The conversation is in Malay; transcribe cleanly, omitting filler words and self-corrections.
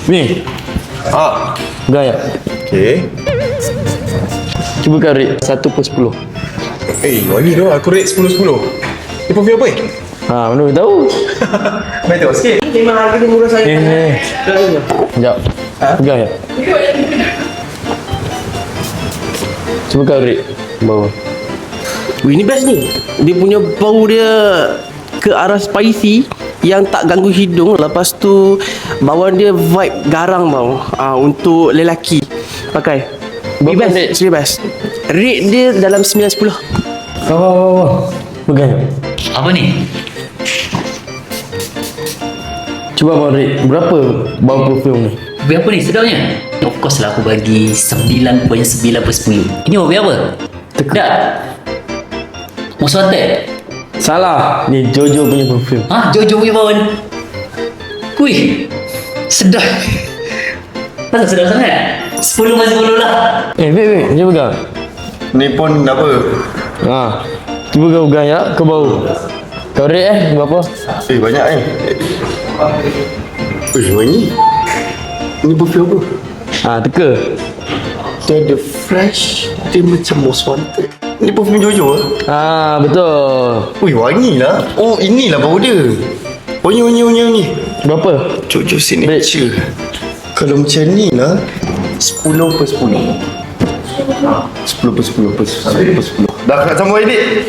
Ni. Gaya. Okay. Cuba kau rate 1 per 10. Wangi tu. Aku rate 10-10. Ni perfume apa Mana tahu. Baik tengok sikit. Memang harga dia murah sangat. Sekejap. Pegang ya. Cuba kau rate bau. Wih, ni best ni. Dia punya bau dia ke arah spicy yang tak ganggu hidung. Lepas tu bawaan dia vibe garang bau. Untuk lelaki pakai. Berapa Best, rate? serius best. Rate dia dalam 9-10. Kau. Pegang ya. Apa ni? Cuba kau rate berapa bau perfume ni? Berapa ni sedapnya? Of course lah aku bagi 9.9 per 10. Ini mobil apa? Tak. Musuh Attack? Salah. Ni Jojo punya perfume. Jojo punya bawaan. Wih, sedap. Pasal sedap sangat. 10 per 10 lah. Wait. Cuba pegang. Ni pun apa? Cuba kau pegang ya. Kau bau. Kau rate berapa? Banyak wangi. Ni perfume apa? Teka. Dia ada fresh. Dia macam most wanted. Ni perfume Jojo Betul. wangi lah. Oh, inilah bau dia. Wangi. Berapa? Jojo signature. Kalau macam ni lah 10 per 10. 10 per 10 per 10. Dah kat sambung edit.